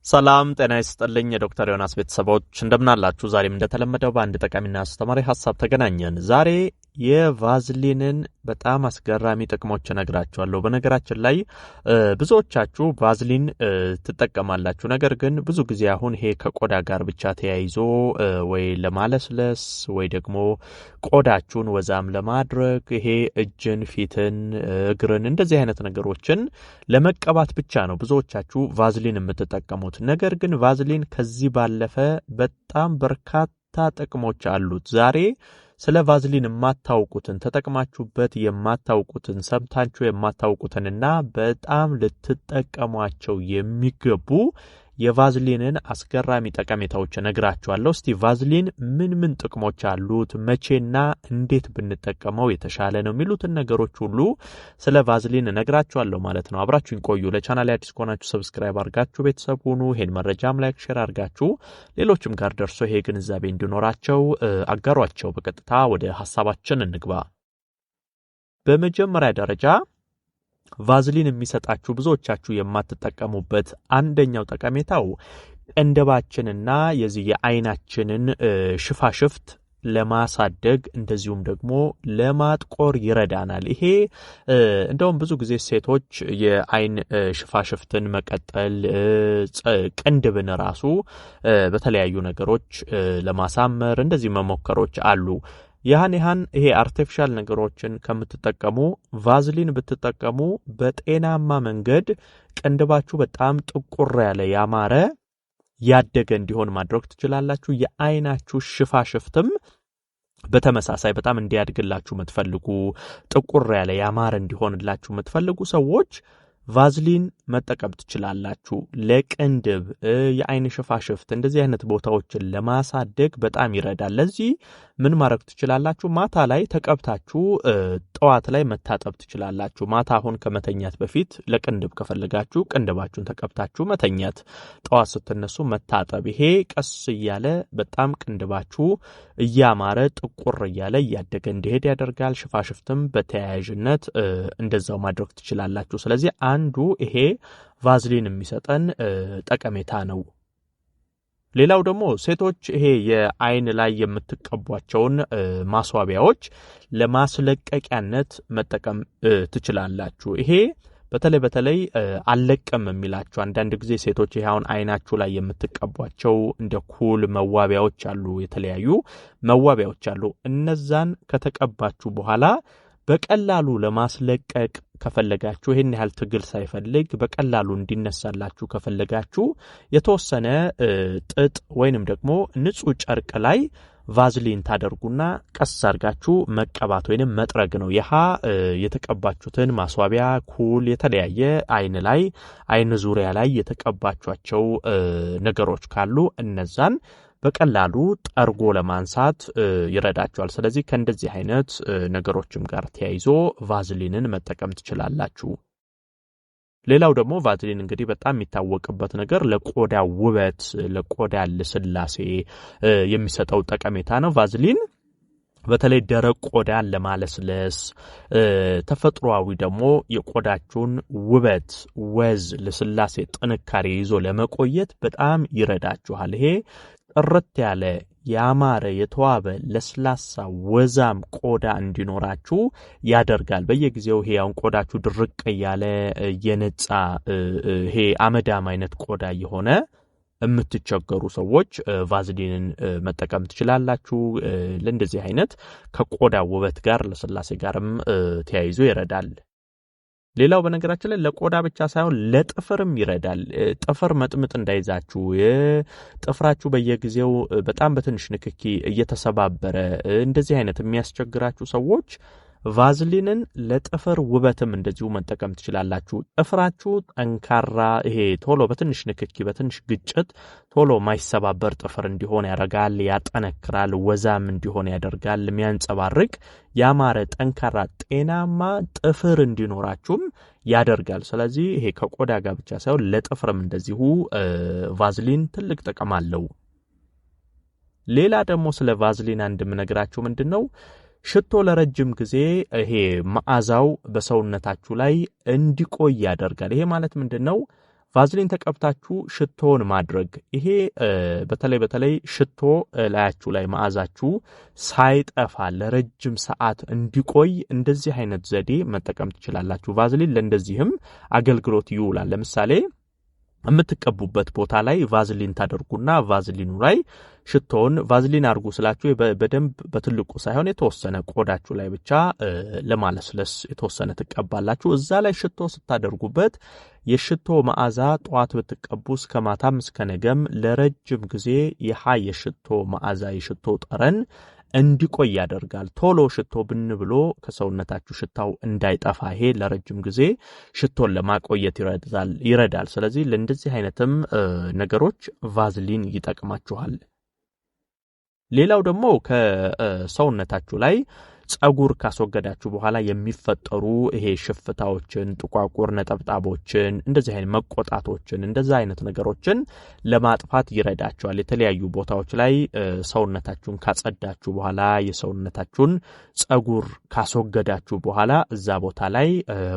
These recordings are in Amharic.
ሰላም ጤና ይስጥልኝ የዶክተር ዮናስ ቤተሰቦች እንደምናላችሁ ዛሬም እንደተለመደው በአንድ ጠቃሚና አስተማሪ ሐሳብ ተገናኘን። ዛሬ የቫዝሊንን በጣም አስገራሚ ጥቅሞች እነግራችኋለሁ። በነገራችን ላይ ብዙዎቻችሁ ቫዝሊን ትጠቀማላችሁ። ነገር ግን ብዙ ጊዜ አሁን ይሄ ከቆዳ ጋር ብቻ ተያይዞ ወይ ለማለስለስ ወይ ደግሞ ቆዳችሁን ወዛም ለማድረግ ይሄ እጅን፣ ፊትን፣ እግርን እንደዚህ አይነት ነገሮችን ለመቀባት ብቻ ነው ብዙዎቻችሁ ቫዝሊን የምትጠቀሙት። ነገር ግን ቫዝሊን ከዚህ ባለፈ በጣም በርካታ ጥቅሞች አሉት። ዛሬ ስለ ቫዝሊን የማታውቁትን ተጠቅማችሁበት የማታውቁትን ሰምታችሁ የማታውቁትንና በጣም ልትጠቀሟቸው የሚገቡ የቫዝሊንን አስገራሚ ጠቀሜታዎች እነግራችኋለሁ። እስቲ ቫዝሊን ምን ጥቅሞች አሉት፣ መቼና እንዴት ብንጠቀመው የተሻለ ነው የሚሉትን ነገሮች ሁሉ ስለ ቫዝሊን እነግራችኋለሁ ማለት ነው። አብራችሁን ቆዩ። ለቻናሌ አዲስ ከሆናችሁ ሰብስክራይብ አድርጋችሁ ቤተሰብ ሁኑ። ይሄን መረጃም ላይክ፣ ሼር አድርጋችሁ ሌሎችም ጋር ደርሶ ይሄ ግንዛቤ እንዲኖራቸው አጋሯቸው። በቀጥታ ወደ ሐሳባችን እንግባ። በመጀመሪያ ደረጃ ቫዝሊን የሚሰጣችሁ ብዙዎቻችሁ የማትጠቀሙበት አንደኛው ጠቀሜታው ቅንድባችንና የዚህ የአይናችንን ሽፋሽፍት ለማሳደግ እንደዚሁም ደግሞ ለማጥቆር ይረዳናል። ይሄ እንደውም ብዙ ጊዜ ሴቶች የአይን ሽፋሽፍትን መቀጠል ቅንድብን ራሱ በተለያዩ ነገሮች ለማሳመር እንደዚህ መሞከሮች አሉ። ያህን ይሄ አርቲፊሻል ነገሮችን ከምትጠቀሙ ቫዝሊን ብትጠቀሙ በጤናማ መንገድ ቅንድባችሁ በጣም ጥቁር ያለ ያማረ ያደገ እንዲሆን ማድረግ ትችላላችሁ። የአይናችሁ ሽፋሽፍትም በተመሳሳይ በጣም እንዲያድግላችሁ የምትፈልጉ ጥቁር ያለ ያማረ እንዲሆንላችሁ የምትፈልጉ ሰዎች ቫዝሊን መጠቀም ትችላላችሁ። ለቅንድብ የአይን ሽፋሽፍት እንደዚህ አይነት ቦታዎችን ለማሳደግ በጣም ይረዳል። ለዚህ ምን ማድረግ ትችላላችሁ? ማታ ላይ ተቀብታችሁ ጠዋት ላይ መታጠብ ትችላላችሁ። ማታ አሁን ከመተኛት በፊት ለቅንድብ ከፈለጋችሁ ቅንድባችሁን ተቀብታችሁ መተኛት፣ ጠዋት ስትነሱ መታጠብ። ይሄ ቀስ እያለ በጣም ቅንድባችሁ እያማረ ጥቁር እያለ እያደገ እንዲሄድ ያደርጋል። ሽፋሽፍትም በተያያዥነት እንደዛው ማድረግ ትችላላችሁ። ስለዚህ አንዱ ይሄ ቫዝሊን የሚሰጠን ጠቀሜታ ነው። ሌላው ደግሞ ሴቶች ይሄ የአይን ላይ የምትቀቧቸውን ማስዋቢያዎች ለማስለቀቂያነት መጠቀም ትችላላችሁ። ይሄ በተለይ አለቀም የሚላችሁ አንዳንድ ጊዜ ሴቶች ይሄ አሁን አይናችሁ ላይ የምትቀቧቸው እንደ ኩል መዋቢያዎች አሉ፣ የተለያዩ መዋቢያዎች አሉ። እነዛን ከተቀባችሁ በኋላ በቀላሉ ለማስለቀቅ ከፈለጋችሁ ይሄን ያህል ትግል ሳይፈልግ በቀላሉ እንዲነሳላችሁ ከፈለጋችሁ የተወሰነ ጥጥ ወይንም ደግሞ ንጹህ ጨርቅ ላይ ቫዝሊን ታደርጉና ቀስ አድርጋችሁ መቀባት ወይንም መጥረግ ነው። ይሄ የተቀባችሁትን ማስዋቢያ ኩል የተለያየ አይን ዙሪያ ላይ የተቀባቿቸው ነገሮች ካሉ እነዛን በቀላሉ ጠርጎ ለማንሳት ይረዳችኋል። ስለዚህ ከእንደዚህ አይነት ነገሮችም ጋር ተያይዞ ቫዝሊንን መጠቀም ትችላላችሁ። ሌላው ደግሞ ቫዝሊን እንግዲህ በጣም የሚታወቅበት ነገር ለቆዳ ውበት፣ ለቆዳ ልስላሴ የሚሰጠው ጠቀሜታ ነው። ቫዝሊን በተለይ ደረቅ ቆዳን ለማለስለስ ተፈጥሯዊ ደግሞ የቆዳችሁን ውበት፣ ወዝ፣ ልስላሴ፣ ጥንካሬ ይዞ ለመቆየት በጣም ይረዳችኋል። ይሄ ጥርት ያለ ያማረ የተዋበ ለስላሳ ወዛም ቆዳ እንዲኖራችሁ ያደርጋል። በየጊዜው ይሄ አሁን ቆዳችሁ ድርቅ እያለ የነጻ ይሄ አመዳም አይነት ቆዳ የሆነ የምትቸገሩ ሰዎች ቫዝሊንን መጠቀም ትችላላችሁ። ለእንደዚህ አይነት ከቆዳ ውበት ጋር ለስላሴ ጋርም ተያይዞ ይረዳል። ሌላው በነገራችን ላይ ለቆዳ ብቻ ሳይሆን ለጥፍርም ይረዳል። ጥፍር መጥምጥ እንዳይዛችሁ፣ ጥፍራችሁ በየጊዜው በጣም በትንሽ ንክኪ እየተሰባበረ እንደዚህ አይነት የሚያስቸግራችሁ ሰዎች ቫዝሊንን ለጥፍር ውበትም እንደዚሁ መጠቀም ትችላላችሁ። ጥፍራችሁ ጠንካራ ይሄ ቶሎ በትንሽ ንክኪ በትንሽ ግጭት ቶሎ ማይሰባበር ጥፍር እንዲሆን ያደርጋል፣ ያጠነክራል፣ ወዛም እንዲሆን ያደርጋል፣ የሚያንጸባርቅ ያማረ ጠንካራ ጤናማ ጥፍር እንዲኖራችሁም ያደርጋል። ስለዚህ ይሄ ከቆዳ ጋር ብቻ ሳይሆን ለጥፍርም እንደዚሁ ቫዝሊን ትልቅ ጥቅም አለው። ሌላ ደግሞ ስለ ቫዝሊን እንደምነግራችሁ ምንድነው ሽቶ ለረጅም ጊዜ መዓዛው በሰውነታችሁ ላይ እንዲቆይ ያደርጋል። ይሄ ማለት ምንድነው? ቫዝሊን ተቀብታችሁ ሽቶውን ማድረግ ይሄ በተለይ ሽቶ ላያችሁ ላይ መዓዛችሁ ሳይጠፋ ለረጅም ሰዓት እንዲቆይ እንደዚህ አይነት ዘዴ መጠቀም ትችላላችሁ። ቫዝሊን ለእንደዚህም አገልግሎት ይውላል። ለምሳሌ የምትቀቡበት ቦታ ላይ ቫዝሊን ታደርጉና ቫዝሊኑ ላይ ሽቶውን ቫዝሊን አድርጉ ስላችሁ በደንብ በትልቁ ሳይሆን የተወሰነ ቆዳችሁ ላይ ብቻ ለማለስለስ የተወሰነ ትቀባላችሁ። እዛ ላይ ሽቶ ስታደርጉበት የሽቶ መዓዛ ጧት ብትቀቡ እስከ ማታም እስከ ነገም ለረጅም ጊዜ የሽቶ መዓዛ የሽቶ ጠረን እንዲቆይ ያደርጋል። ቶሎ ሽቶ ብን ብሎ ከሰውነታችሁ ሽታው እንዳይጠፋ ይሄ ለረጅም ጊዜ ሽቶን ለማቆየት ይረዳል። ስለዚህ ለእንደዚህ አይነትም ነገሮች ቫዝሊን ይጠቅማችኋል። ሌላው ደግሞ ከሰውነታችሁ ላይ ጸጉር ካስወገዳችሁ በኋላ የሚፈጠሩ ይሄ ሽፍታዎችን፣ ጥቋቁር ነጠብጣቦችን፣ እንደዚህ አይነት መቆጣቶችን እንደዛ አይነት ነገሮችን ለማጥፋት ይረዳቸዋል። የተለያዩ ቦታዎች ላይ ሰውነታችሁን ካጸዳችሁ በኋላ የሰውነታችሁን ጸጉር ካስወገዳችሁ በኋላ እዛ ቦታ ላይ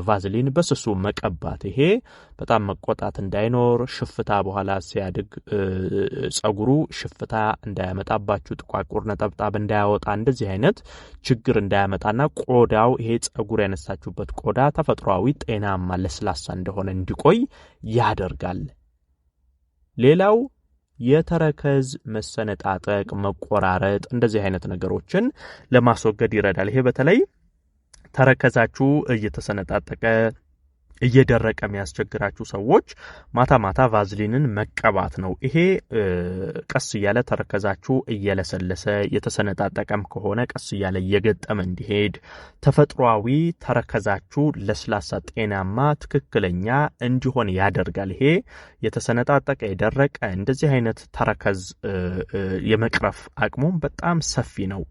ቫዝሊን በስሱ መቀባት ይሄ በጣም መቆጣት እንዳይኖር ሽፍታ በኋላ ሲያድግ ጸጉሩ ሽፍታ እንዳያመጣባችሁ ጥቋቁር ነጠብጣብ እንዳያወጣ እንደዚህ አይነት ችግር እንዳያመጣና ቆዳው ይሄ ጸጉር ያነሳችሁበት ቆዳ ተፈጥሯዊ ጤናማ ለስላሳ እንደሆነ እንዲቆይ ያደርጋል። ሌላው የተረከዝ መሰነጣጠቅ፣ መቆራረጥ እንደዚህ አይነት ነገሮችን ለማስወገድ ይረዳል። ይሄ በተለይ ተረከዛችሁ እየተሰነጣጠቀ እየደረቀ የሚያስቸግራችሁ ሰዎች ማታ ቫዝሊንን መቀባት ነው። ይሄ ቀስ እያለ ተረከዛችሁ እየለሰለሰ የተሰነጣጠቀም ከሆነ ቀስ እያለ እየገጠመ እንዲሄድ ተፈጥሯዊ ተረከዛችሁ ለስላሳ ጤናማ ትክክለኛ እንዲሆን ያደርጋል። ይሄ የተሰነጣጠቀ የደረቀ እንደዚህ አይነት ተረከዝ የመቅረፍ አቅሙም በጣም ሰፊ ነው።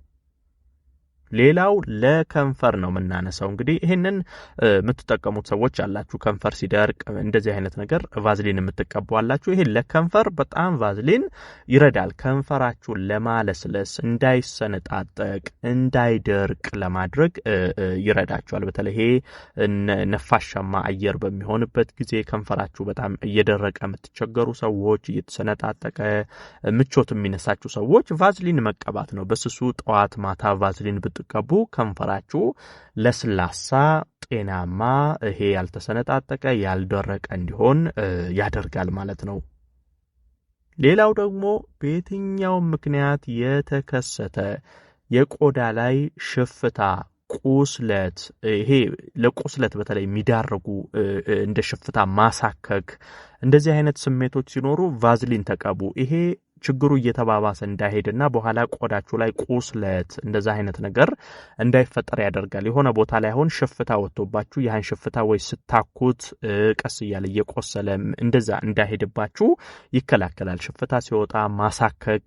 ሌላው ለከንፈር ነው የምናነሳው። እንግዲህ ይሄንን የምትጠቀሙት ሰዎች አላችሁ። ከንፈር ሲደርቅ እንደዚህ አይነት ነገር ቫዝሊን የምትቀቡ አላችሁ። ይሄ ለከንፈር በጣም ቫዝሊን ይረዳል። ከንፈራችሁን ለማለስለስ እንዳይሰነጣጠቅ እንዳይደርቅ ለማድረግ ይረዳችኋል። በተለይ ይሄ ነፋሻማ አየር በሚሆንበት ጊዜ ከንፈራችሁ በጣም እየደረቀ የምትቸገሩ ሰዎች፣ እየተሰነጣጠቀ ምቾት የሚነሳችሁ ሰዎች ቫዝሊን መቀባት ነው። በስሱ ጠዋት ማታ ቫዝሊን ቀቡ ከንፈራችሁ ለስላሳ ጤናማ ይሄ ያልተሰነጣጠቀ ያልደረቀ እንዲሆን ያደርጋል ማለት ነው። ሌላው ደግሞ በየትኛው ምክንያት የተከሰተ የቆዳ ላይ ሽፍታ፣ ቁስለት ይሄ ለቁስለት በተለይ የሚዳርጉ እንደ ሽፍታ፣ ማሳከክ እንደዚህ አይነት ስሜቶች ሲኖሩ ቫዝሊን ተቀቡ። ይሄ ችግሩ እየተባባሰ እንዳይሄድና በኋላ ቆዳችሁ ላይ ቁስለት እንደዛ አይነት ነገር እንዳይፈጠር ያደርጋል። የሆነ ቦታ ላይ አሁን ሽፍታ ወጥቶባችሁ ያን ሽፍታ ወይ ስታኩት ቀስ እያለ እየቆሰለ እንደዛ እንዳይሄድባችሁ ይከላከላል። ሽፍታ ሲወጣ ማሳከክ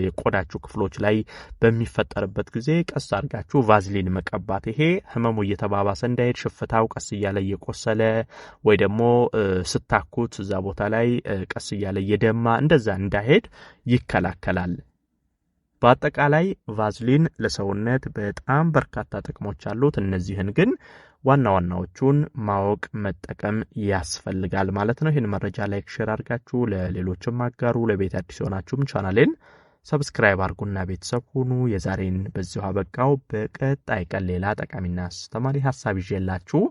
የቆዳችሁ ክፍሎች ላይ በሚፈጠርበት ጊዜ ቀስ አድርጋችሁ ቫዝሊን መቀባት ይሄ ህመሙ እየተባባሰ እንዳይሄድ ሽፍታው ቀስ እያለ እየቆሰለ ወይ ደግሞ ስታኩት እዛ ቦታ ላይ ቀስ እያለ እየደማ እንደዛ እንዳይሄድ ይከላከላል። በአጠቃላይ ቫዝሊን ለሰውነት በጣም በርካታ ጥቅሞች አሉት። እነዚህን ግን ዋና ዋናዎቹን ማወቅ መጠቀም ያስፈልጋል ማለት ነው። ይህን መረጃ ላይክ፣ ሼር አድርጋችሁ ለሌሎችም አጋሩ። ለቤት አዲስ ሆናችሁም ቻናሌን ሰብስክራይብ አድርጉና ቤተሰብ ሁኑ። የዛሬን በዚሁ አበቃው። በቀጣይ ቀን ሌላ ጠቃሚና አስተማሪ ሐሳብ ይዤላችሁ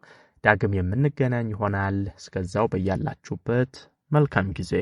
ዳግም የምንገናኝ ይሆናል። እስከዛው በያላችሁበት መልካም ጊዜ